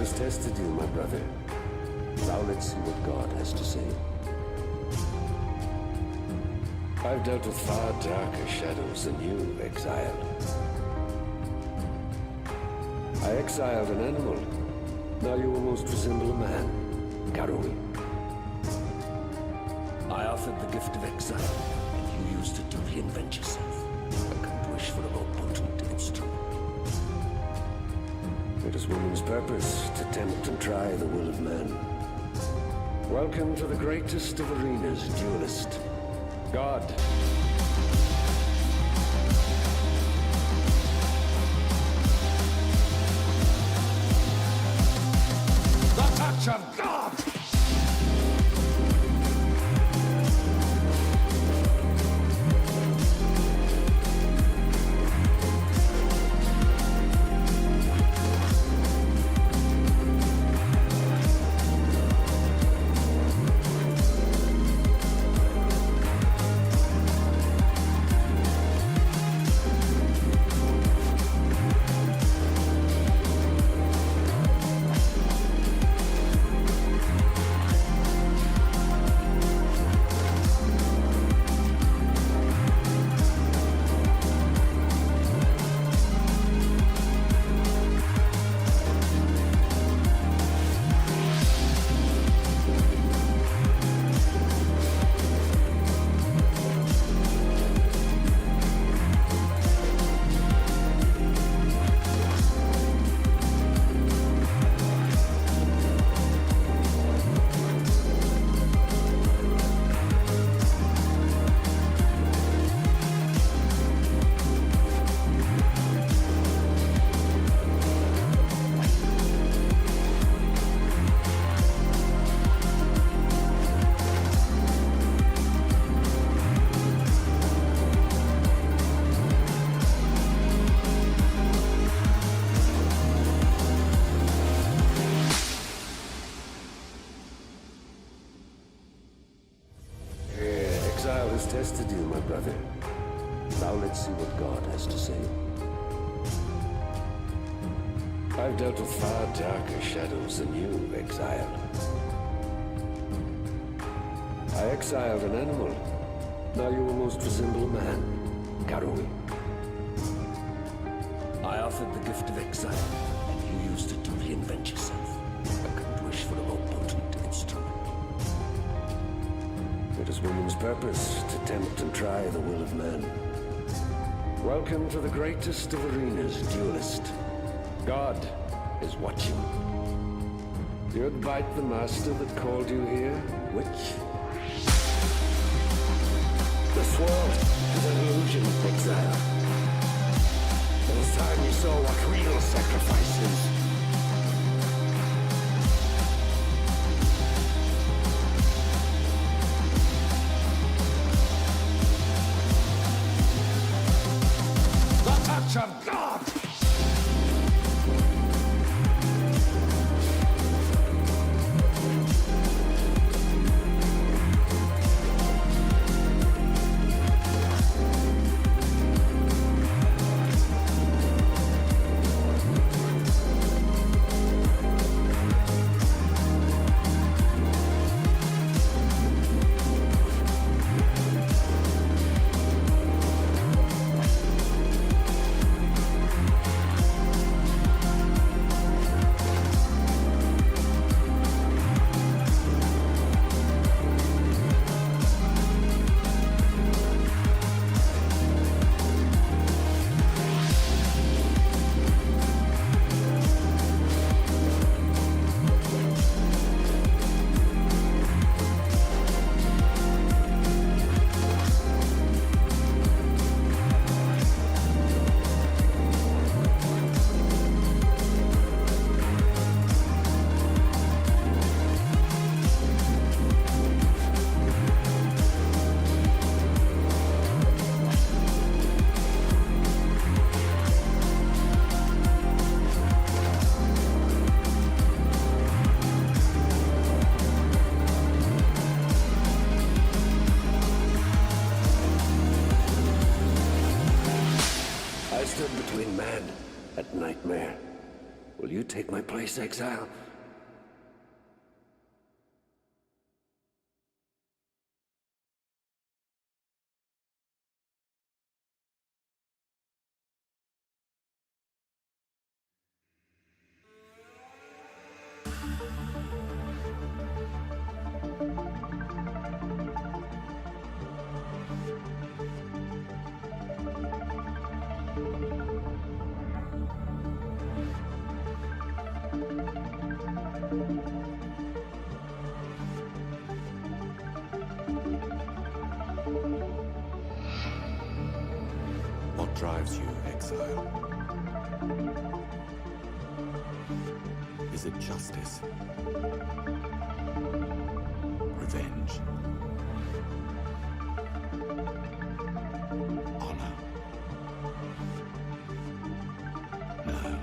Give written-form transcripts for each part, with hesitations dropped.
has tested you, my brother. Now let's see what God has to say. I've dealt with far darker shadows than you, exiled. I exiled an animal. Now you almost resemble a man, Garroway. I offered the gift of exile, and you used it to reinvent yourself. I couldn't wish for a more potent instrument. It is woman's purpose to tempt and try the will of man. Welcome to the greatest of arenas, duelist. God. The touch of God! Tested you, my brother. Now let's see what God has to say. I've dealt with far darker shadows than you, exiled. I exiled an animal. Now you almost resemble a man, Garroway. I offered the gift of exile, and you used it to reinvent yourself. I couldn't wish for a more potent instrument. It is woman's purpose to tempt and try the will of man. Welcome to the greatest of arenas, duelist. God is watching. You'd bite the master that called you here, witch? This world is an illusion, exile. It is time you saw what real sacrifice is. Of God! stood between man and nightmare. Will you take my place, exile? What drives you, exile? Is it justice? Revenge? Honor? No.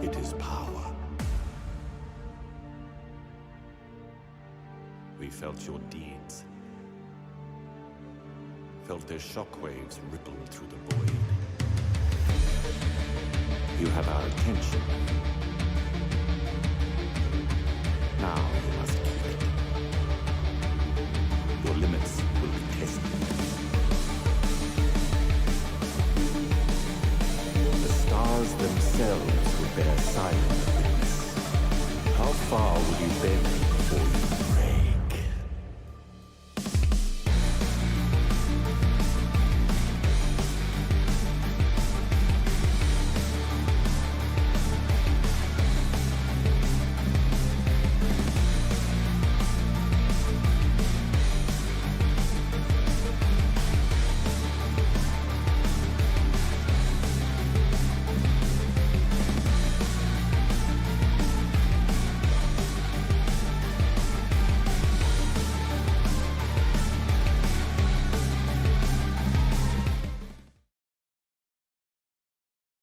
It is power. We felt your deeds. Felt their shockwaves ripple through the void. You have our attention. Now you must keep it. Your limits will be tested. The stars themselves will bear silent witness. How far will you bend before you break?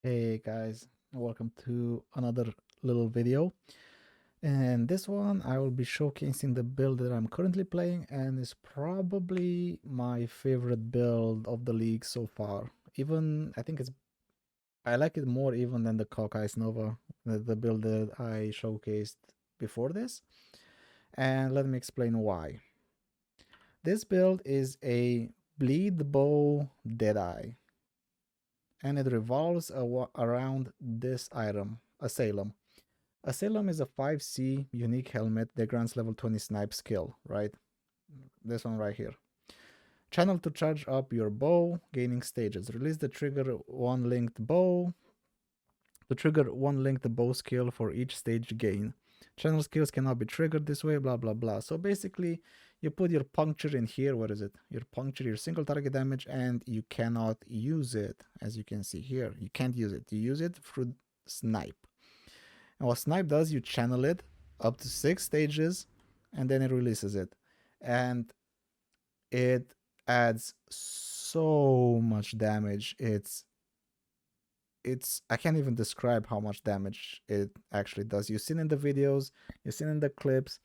Hey guys, welcome to another little video. And this one I will be showcasing the build that I'm currently playing, and is probably my favorite build of the league so far. Even I like it more even than the Cockeyes Nova, the build that I showcased before this. And let me explain why. This build is a Bleed Bow Deadeye, and it revolves around this item, Assailum. Assailum is a 5C unique helmet that grants level 20 snipe skill, right? This one right here. Channel to charge up your bow, gaining stages. Release the trigger one linked bow to trigger one linked bow skill for each stage gain. Channel skills cannot be triggered this way, blah blah blah. So basically, you put your puncture in here. What is it? Your puncture, your single target damage, and you cannot use it. As you can see here, you can't use it. You use it through snipe. And what snipe does, you channel it up to 6 stages, and then it releases it. And it adds so much damage. I can't even describe how much damage it actually does. You've seen in the videos, you've seen in the clips.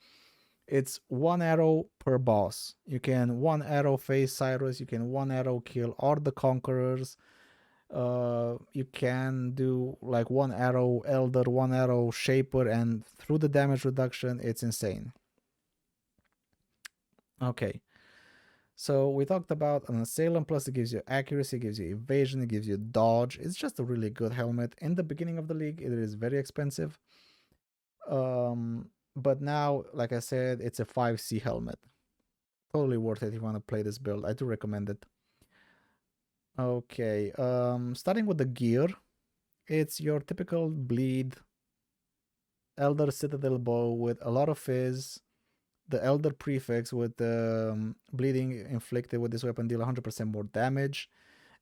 It's 1 arrow per boss. You can 1 arrow face Sirus, you can 1 arrow kill all the conquerors. You can do like 1 arrow Elder, 1 arrow Shaper, and through the damage reduction, it's insane. Okay, so we talked about an Assailum, plus it gives you accuracy, it gives you evasion, it gives you dodge. It's just a really good helmet. In the beginning of the league, it is very expensive. But now, like I said, it's a 5C helmet. Totally worth it if you want to play this build. I do recommend it. Okay, starting with the gear, it's your typical bleed Elder Citadel bow with a lot of fizz. The Elder prefix with the bleeding inflicted with this weapon deal 100% more damage.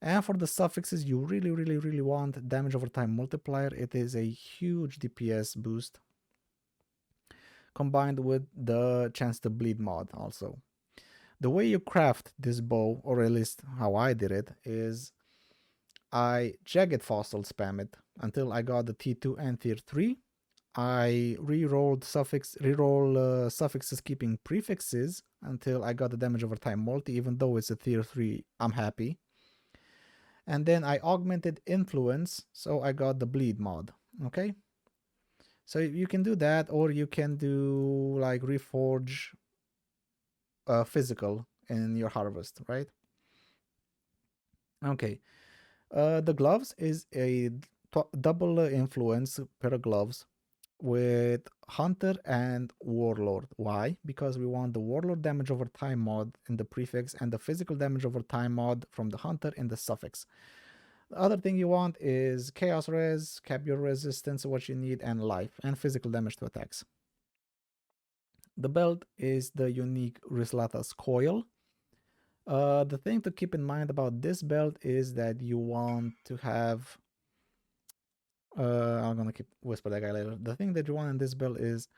And for the suffixes, you really want damage over time multiplier. It is a huge DPS boost, combined with the chance to bleed mod also. The way you craft this bow, or at least how I did it, is I Jagged Fossil spam it until I got the T2 and Tier 3. I reroll suffixes keeping prefixes until I got the damage over time multi. Even though it's a Tier 3, I'm happy. And then I augmented influence, so I got the bleed mod. Okay, So you can do that, or you can do like reforge physical in your harvest, right? Okay. The gloves is a double influence pair of gloves with Hunter and Warlord. Why? Because we want the Warlord damage over time mod in the prefix and the physical damage over time mod from the Hunter in the suffix. The other thing you want is Chaos Res, cap your resistance, what you need, and life, and physical damage to attacks. The belt is the unique Rislata's Coil. The thing to keep in mind about this belt is that you want to have I'm gonna keep whisper that guy later. The thing that you want in this build is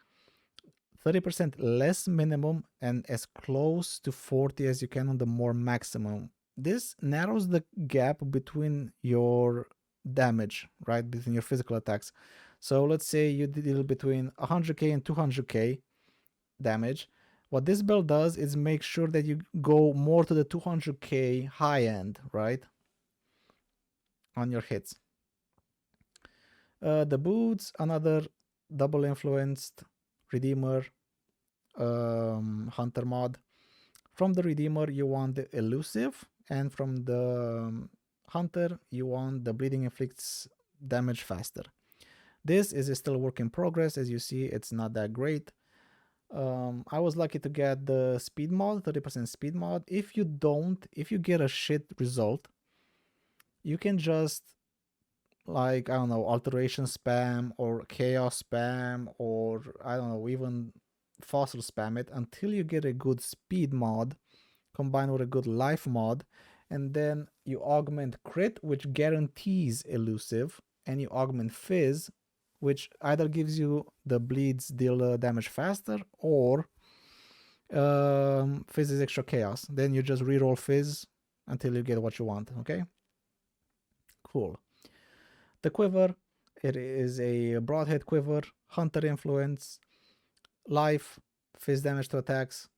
30% less minimum and as close to 40 as you can on the more maximum. This narrows the gap between your damage, right? Between your physical attacks. So let's say you deal between 100k and 200k damage. What this build does is make sure that you go more to the 200k high end, right? On your hits. The boots, another double influenced Redeemer Hunter mod. From the Redeemer, you want the elusive, and from the Hunter, you want the bleeding inflicts damage faster. This is still a work in progress. As you see, it's not that great. I was lucky to get the speed mod, 30% speed mod. If you get a shit result, you can just, like, I don't know, alteration spam or chaos spam, or I don't know, even fossil spam it until you get a good speed mod combined with a good life mod, and then you augment crit, which guarantees elusive, and you augment fizz, which either gives you the bleeds deal damage faster, or fizz is extra chaos. Then you just reroll fizz until you get what you want. Okay, cool. The quiver, it is a broadhead quiver, hunter influence, life, fizz damage to attacks,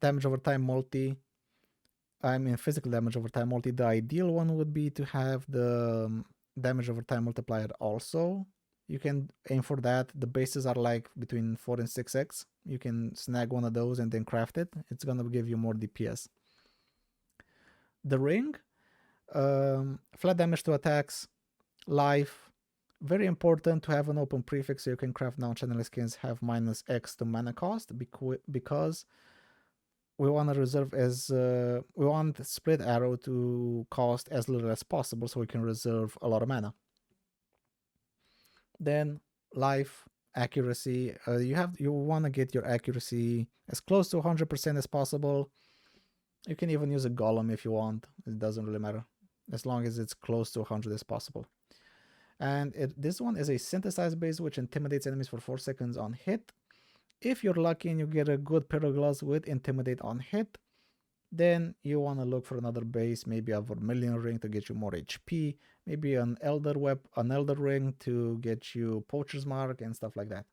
damage over time multi. I mean physical damage over time multi. The ideal one would be to have the damage over time multiplier also. You can aim for that. The bases are like between 4 and 6x. You can snag one of those and then craft it. It's gonna give you more DPS. The ring, flat damage to attacks, life. Very important to have an open prefix so you can craft non-channel skins have -X to mana cost, because we want to reserve as we want split arrow to cost as little as possible so we can reserve a lot of mana. Then life, accuracy, you want to get your accuracy as close to 100% as possible. You can even use a golem if you want. It doesn't really matter as long as it's close to 100 as possible. And this one is a synthesize base which intimidates enemies for 4 seconds on hit. If you're lucky and you get a good pair of gloves with intimidate on hit, then you want to look for another base, maybe a Vermilion ring to get you more HP, maybe an Elder ring to get you Poacher's Mark and stuff like that.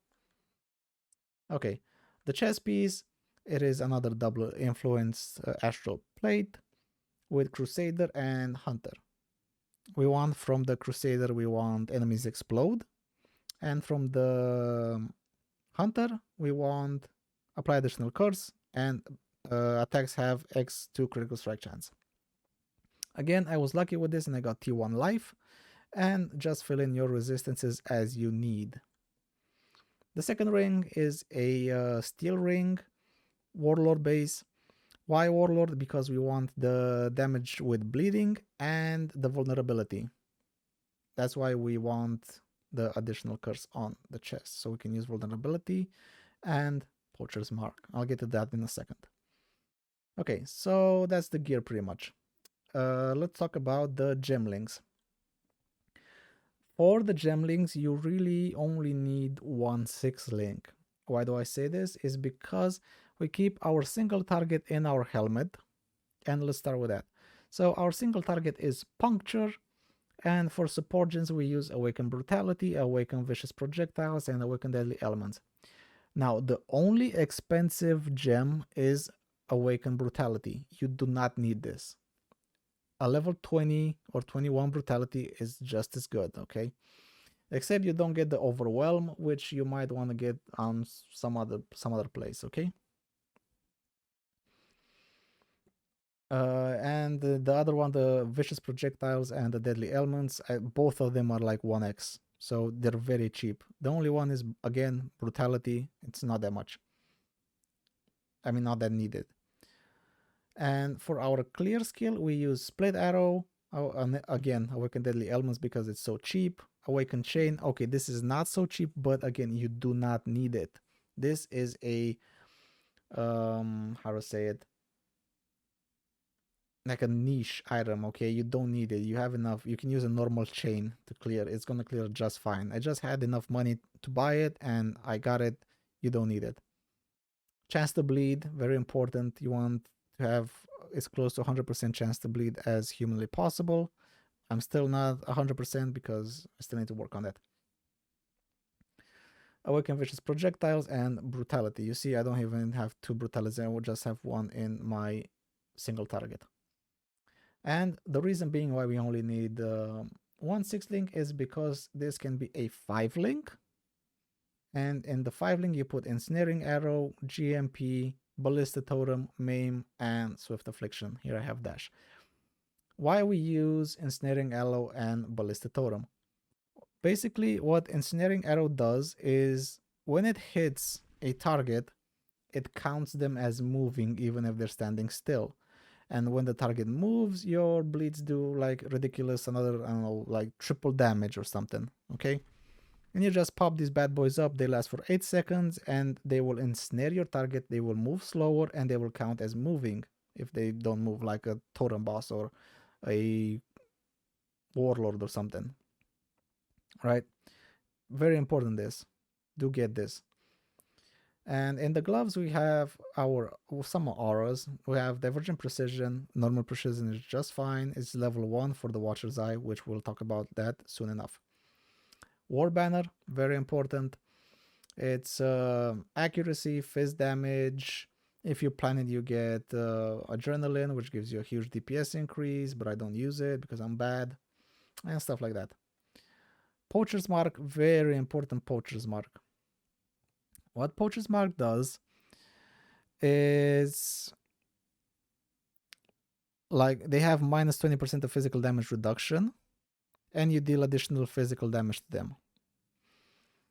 Okay, the chest piece, it is another double influence astral plate with Crusader and Hunter. We want from the Crusader, we want enemies explode, and from the Hunter, we want apply additional curse and attacks have X2 critical strike chance. Again, I was lucky with this and I got T1 life, and just fill in your resistances as you need. The second ring is a steel ring, Warlord base. Why Warlord? Because we want the damage with bleeding and the vulnerability. That's why we want the additional curse on the chest, so we can use vulnerability and Poacher's Mark. I'll get to that in a second. Okay, so that's the gear pretty much. Let's talk about the gemlings. For the gemlings, you really only need 1/6 link. Why do I say this? Is because we keep our single target in our helmet, and let's start with that. So our single target is puncture, and for support gens we use Awaken Brutality, Awaken Vicious Projectiles, and Awaken Deadly Elements. Now the only expensive gem is Awaken Brutality. You do not need this. A level 20 or 21 Brutality is just as good, okay? except you don't get the overwhelm, which you might want to get on some other place. Okay. And the other one, the vicious projectiles and the deadly elements, both of them are like 1x, so they're very cheap. The only one is, again, brutality. It's not that much. I mean, not that needed. And for our clear skill, we use split arrow. And again, awaken deadly elements because it's so cheap. Awaken chain. Okay, this is not so cheap, but again, you do not need it. This is a how to say it, like a niche item. Okay, you don't need it. You have enough. You can use a normal chain to clear. It's gonna clear just fine. I just had enough money to buy it and I got it. You don't need it. Chance to bleed, very important. You want to have as close to 100% chance to bleed as humanly possible. I'm still not 100% because I still need to work on that. Awaken vicious projectiles and brutality. You see, I don't even have 2 brutalities. I will just have 1 in my single target. And the reason being why we only need 1 6 link is because this can be a 5 link. And in the 5 link, you put ensnaring arrow, GMP, ballista totem, maim, and swift affliction. Here I have dash. Why we use ensnaring arrow and ballista totem? Basically, what ensnaring arrow does is when it hits a target, it counts them as moving even if they're standing still. And when the target moves, your bleeds do like ridiculous, another, I don't know, like triple damage or something, okay? And you just pop these bad boys up. They last for 8 seconds and they will ensnare your target. They will move slower and they will count as moving if they don't move like a totem boss or a warlord or something, right? Very important this. Do get this. And in the gloves, we have some auras. We have Divergent Precision. Normal Precision is just fine. It's level 1 for the Watcher's Eye, which we'll talk about that soon enough. War Banner, very important. It's accuracy, fizz damage. If you plan it, you get Adrenaline, which gives you a huge DPS increase, but I don't use it because I'm bad, and stuff like that. Poacher's Mark, very important Poacher's Mark. What Poacher's Mark does is, like, they have minus 20% of physical damage reduction, and you deal additional physical damage to them.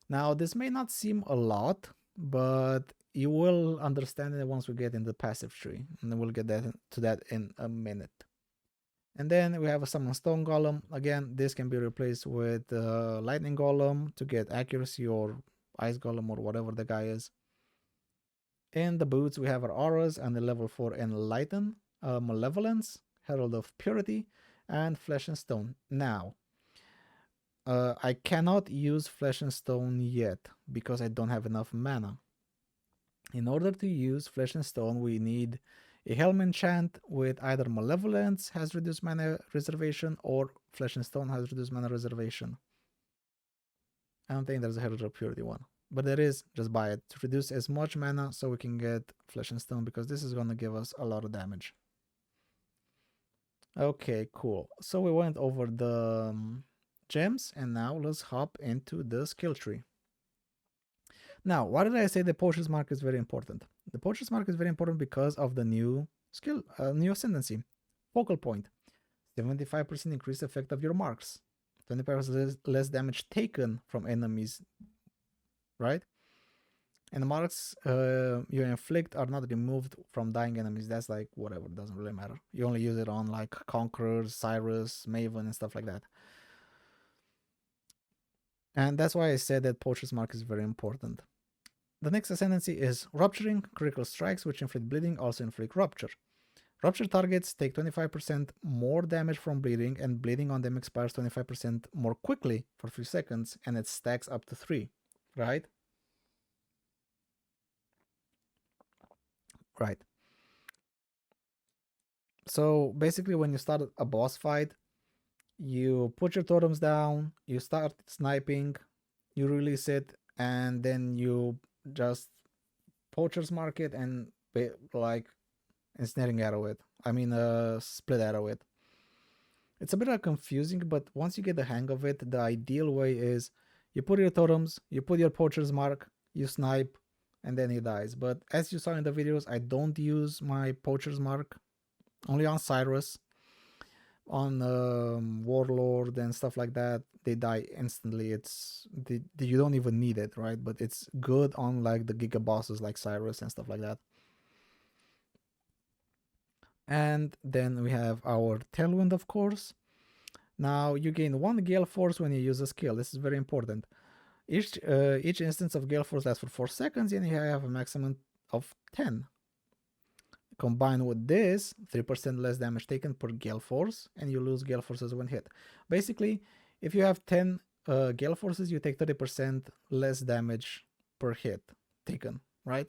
Now, this may not seem a lot, but you will understand it once we get in the passive tree, and we'll get to that in a minute. And then we have a Summon Stone Golem. Again, this can be replaced with Lightning Golem to get accuracy, or Ice Golem, or whatever the guy is. In the boots, we have our auras and the level 4 Enlighten, Malevolence, Herald of Purity, and Flesh and Stone. Now, I cannot use Flesh and Stone yet because I don't have enough mana. In order to use Flesh and Stone, we need a Helm enchant with either Malevolence has reduced mana reservation or Flesh and Stone has reduced mana reservation. I don't think there's a Herald of Purity one, but there is. Just buy it to reduce as much mana so we can get Flesh and Stone, because this is going to give us a lot of damage. Okay, cool. So we went over the gems, and now let's hop into the skill tree. Now, why did I say the Poacher's Mark is very important? The Poacher's Mark is very important because of the new skill, new Ascendancy. Focal Point. 75% increased effect of your marks. 25% less damage taken from enemies, right? And the marks you inflict are not removed from dying enemies. That's like whatever, doesn't really matter. You only use it on like Conquerors, Sirus, Maven, and stuff like that. And that's why I said that Poacher's Mark is very important. The next Ascendancy is Rupturing. Critical strikes which inflict bleeding also inflict rupture. Rupture targets take 25% more damage from bleeding, and bleeding on them expires 25% more quickly for 3 seconds, and it stacks up to 3, right? Right. So basically, when you start a boss fight, you put your totems down, you start sniping, you release it, and then you just Poacher's Mark it and like ensnaring arrow it. I mean, split arrow it. It's a bit confusing, but once you get the hang of it, the ideal way is You put your totems, you put your poacher's mark, you snipe, and then he dies. But as you saw in the videos, I don't use my poacher's mark, only on Sirus. On Warlord and stuff like that, they die instantly. You don't even need it, right? But it's good on like the giga bosses like Sirus and stuff like that. And then we have our Tailwind, of course. Now you gain 1 Gale Force when you use a skill. This is very important. Each instance of Gale Force lasts for 4 seconds, and you have a maximum of 10. Combined with this, 3% less damage taken per Gale Force, and you lose Gale Forces when hit. Basically, if you have 10 Gale Forces, you take 30% less damage per hit taken, right?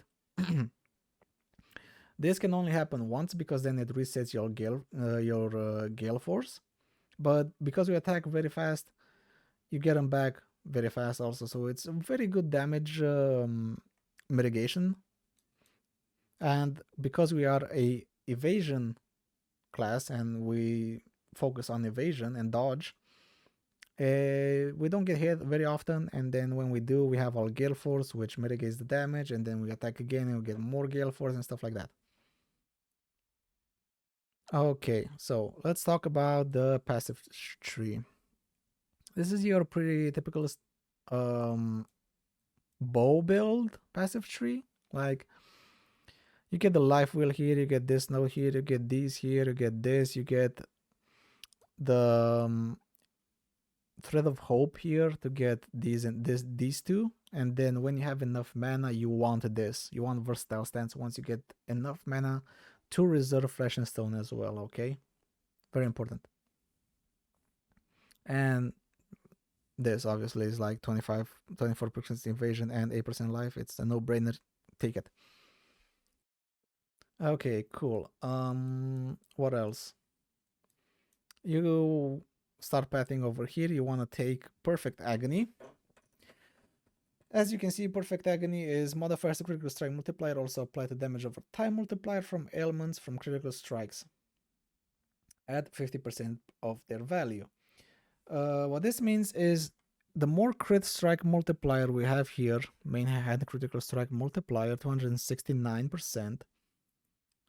This can only happen once because then it resets your Gale Force. But because we attack very fast, you get them back very fast also. So it's a very good damage mitigation. And because we are a evasion class and we focus on evasion and dodge, we don't get hit very often, and then when we do, we have our Gale Force, which mitigates the damage, and then we attack again and we get more Gale Force and stuff like that. Okay, so let's talk about the passive tree. This is your pretty typical bow build passive tree. Like, you get the life wheel here, you get this node here, you get these here, you get this, you get the thread of hope here to get these and these two. And then when you have enough mana, you want this. You want versatile stance once you get enough mana to reserve flesh and stone as well, okay? Very important. And this obviously is like 24% invasion and 8% life. It's a no-brainer. Take it. Okay, cool. What else? You start pathing over here. You want to take Perfect Agony. As you can see, Perfect Agony is modifiers to critical strike multiplier, also apply to damage over time multiplier from ailments from critical strikes at 50% of their value. What this means is the more crit strike multiplier we have here, main hand critical strike multiplier, 269%.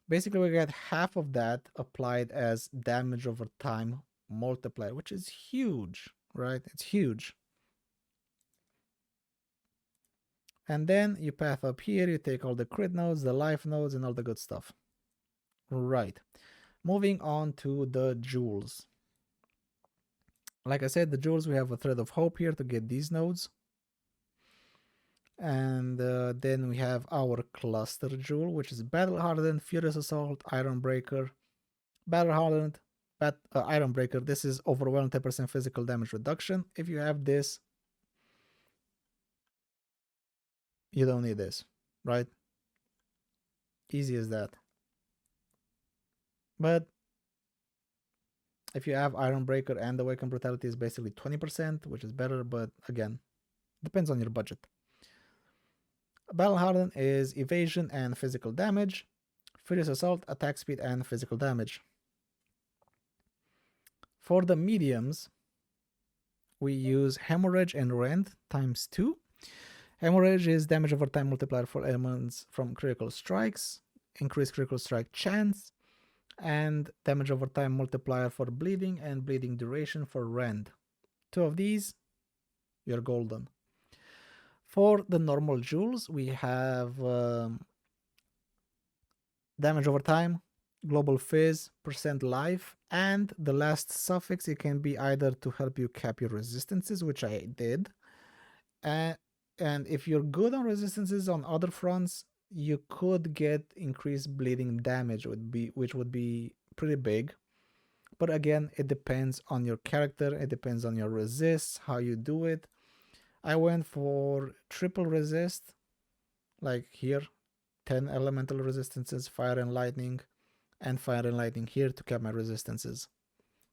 Basically, we get half of that applied as damage over time multiplier, which is huge, right? It's huge. And then you path up here, you take all the crit nodes, the life nodes, and all the good stuff. Right. Moving on to the jewels. Like I said, the jewels, we have a thread of hope here to get these nodes. And then we have our cluster jewel, which is battle hardened, furious assault, iron breaker, battle hardened, iron breaker. This is overwhelming 10% physical damage reduction. If you have this, you don't need this, right? Easy as that. But if you have iron breaker and awakened brutality is basically 20%, which is better, but again, depends on your budget. Battle harden is evasion and physical damage. Furious assault, attack speed and physical damage. For the mediums, we use hemorrhage and rend times 2. Hemorrhage is damage over time multiplier for elements from critical strikes, increased critical strike chance, and damage over time multiplier for bleeding and bleeding duration for rend. 2 of these, you're golden. For the normal jewels, we have damage over time, global fizz, percent life, and the last suffix, it can be either to help you cap your resistances, which I did, and if you're good on resistances on other fronts, you could get increased bleeding damage, which would be pretty big. But again, it depends on your character, it depends on your resists, how you do it. I went for triple resist, like here, 10 elemental resistances, fire and lightning, and fire and lightning here to cap my resistances.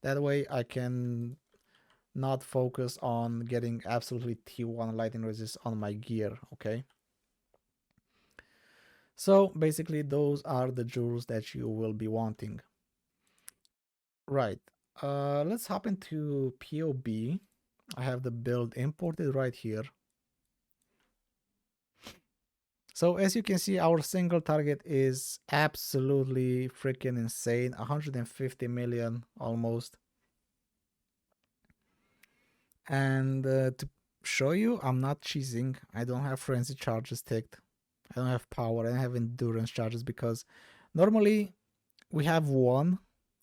That way I can not focus on getting absolutely T1 lightning resist on my gear, okay? So basically those are the jewels that you will be wanting. Right, let's hop into POB. I have the build imported right here. So as you can see, our single target is absolutely freaking insane. 150 million almost. And to show you, I'm not cheesing. I don't have frenzy charges ticked. I don't have power. I don't have endurance charges because normally we have one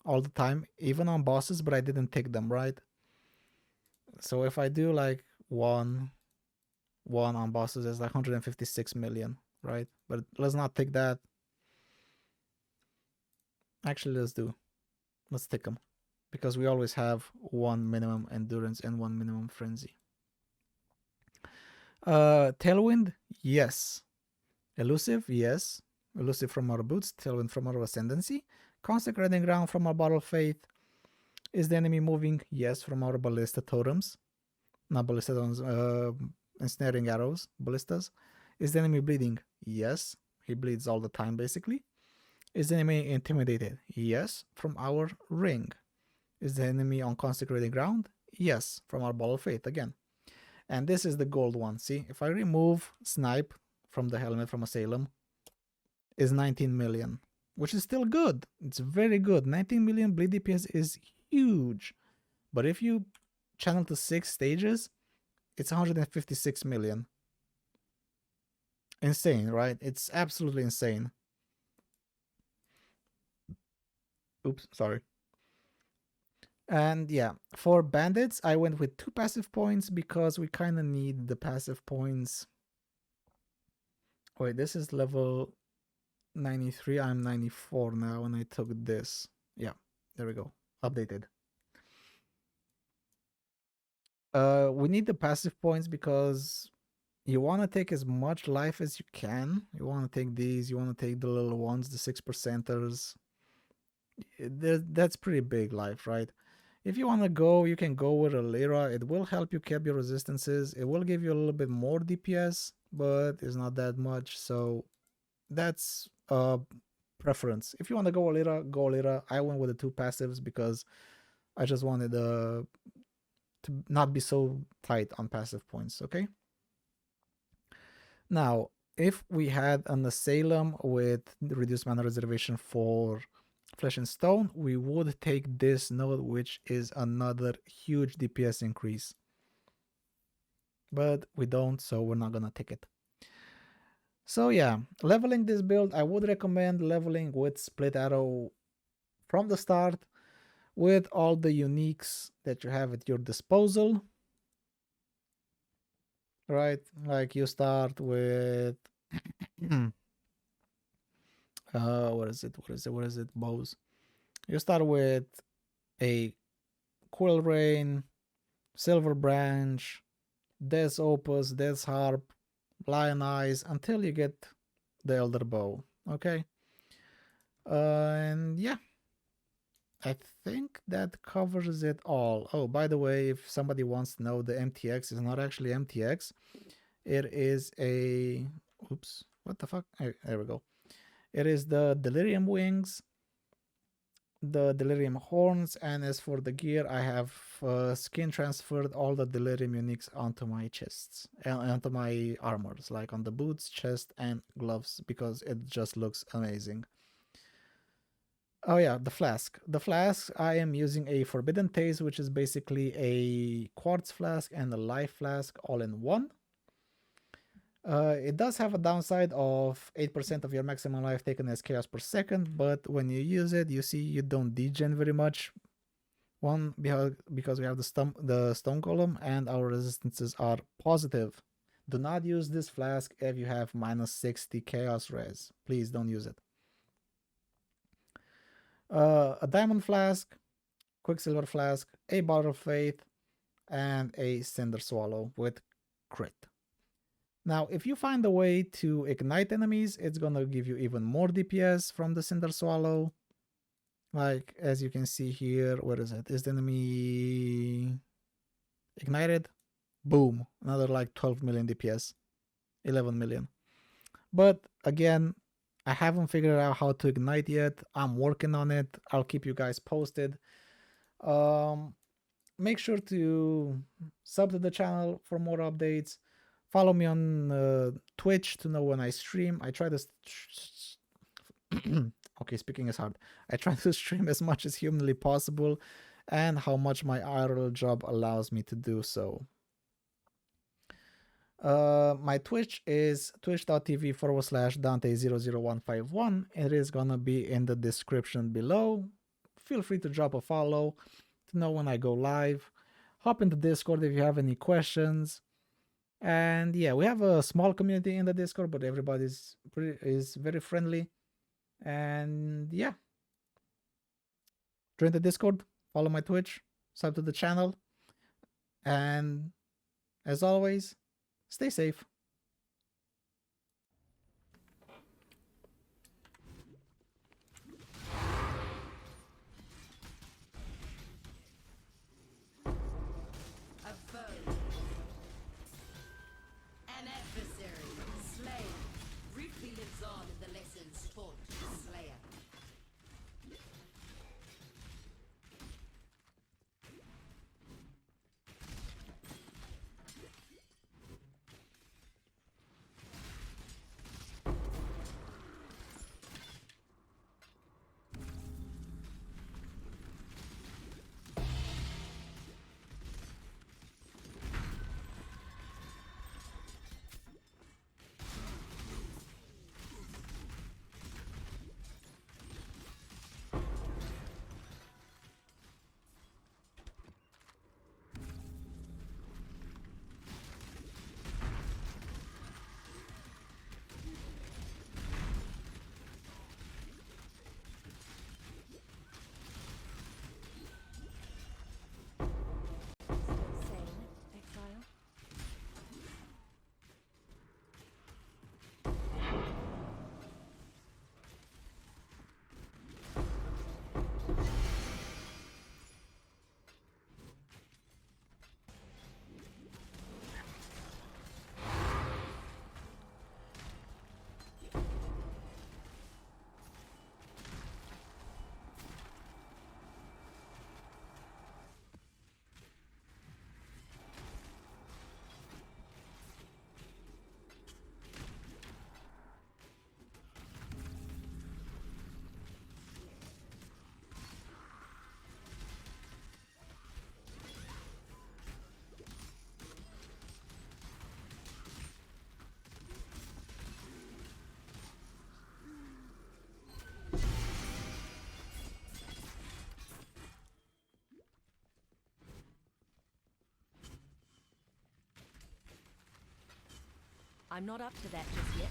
all the time, even on bosses, but I didn't take them, right? So if I do like one on bosses, it's like 156 million, right? But let's not take that. Actually, let's take them because we always have one minimum endurance and one minimum frenzy. Tailwind, yes. Elusive, yes. Elusive from our boots, Tailwind from our Ascendancy. Consecrating Ground from our Bottle of Faith. Is the enemy moving? Yes, from our Ballista Totems. Not Ballista Totems, Ensnaring Arrows, Ballistas. Is the enemy bleeding? Yes. He bleeds all the time, basically. Is the enemy intimidated? Yes, from our Ring. Is the enemy on Consecrating Ground? Yes, from our Ball of Faith, again. And this is the gold one. See, if I remove Snipe from the helmet from Assailum, is 19 million, which is still good. It's very good. 19 million bleed DPS is huge. But if you channel to 6 stages, it's 156 million. Insane, right? It's absolutely insane. Oops, sorry. And yeah, for bandits, I went with 2 passive points because we kind of need the passive points. Wait, this is level 93. I'm 94 now, and I took this. Yeah, there we go. Updated. We need the passive points because you want to take as much life as you can. You want to take these. You want to take the little ones, the 6%ers. That's pretty big life, right? If you want to go, you can go with a Lyra. It will help you cap your resistances. It will give you a little bit more DPS, but it's not that much. So that's a preference. If you want to go Lyra, go Lyra. I went with the 2 passives because I just wanted to not be so tight on passive points, okay? Now, if we had an assailum with reduced mana reservation for Flesh and Stone, we would take this node, which is another huge DPS increase. But we don't, so we're not gonna take it. So yeah, leveling this build, I would recommend leveling with Split Arrow from the start with all the uniques that you have at your disposal. Right, like you start with what is it, bows. You start with a Quill Rain, Silver Branch, Death's Opus, Death's Harp, Lion Eyes, until you get the Elder Bow, okay? And yeah, I think that covers it all. Oh, by the way, if somebody wants to know, the MTX is not actually MTX. It is a... Oops, what the fuck? There we go. It is the Delirium Wings, the Delirium Horns, and as for the gear, I have skin transferred all the Delirium uniques onto my chests, onto my armors, like on the boots, chest, and gloves, because it just looks amazing. Oh yeah, the flask. The flask, I am using a Forbidden Taste, which is basically a quartz flask and a life flask all in one. It does have a downside of 8% of your maximum life taken as chaos per second, but when you use it, you see you don't degen very much. One, because we have the stone column and our resistances are positive. Do not use this flask if you have minus 60 chaos res. Please don't use it. A diamond flask, quicksilver flask, a bottle of faith, and a cinder swallow with crit. Now, if you find a way to ignite enemies, it's gonna give you even more DPS from the Cinder Swallow. Like, as you can see here, where is it? Is the enemy ignited? Boom, another like 12 million DPS, 11 million. But again, I haven't figured out how to ignite yet. I'm working on it. I'll keep you guys posted. make sure to sub to the channel for more updates. Follow me on Twitch to know when I stream. I try to okay, speaking is hard. I try to stream as much as humanly possible and how much my IRL job allows me to do so. My Twitch is twitch.tv/Dante00151. It is gonna be in the description below. Feel free to drop a follow to know when I go live. Hop into Discord if you have any questions. And yeah, we have a small community in the Discord, but everybody is very friendly. And yeah, join the Discord, follow my Twitch, sub to the channel, and as always, stay safe. A foe. An adversary. Slain. Briefly lives on in the lessons taught to the slayer. I'm not up to that just yet.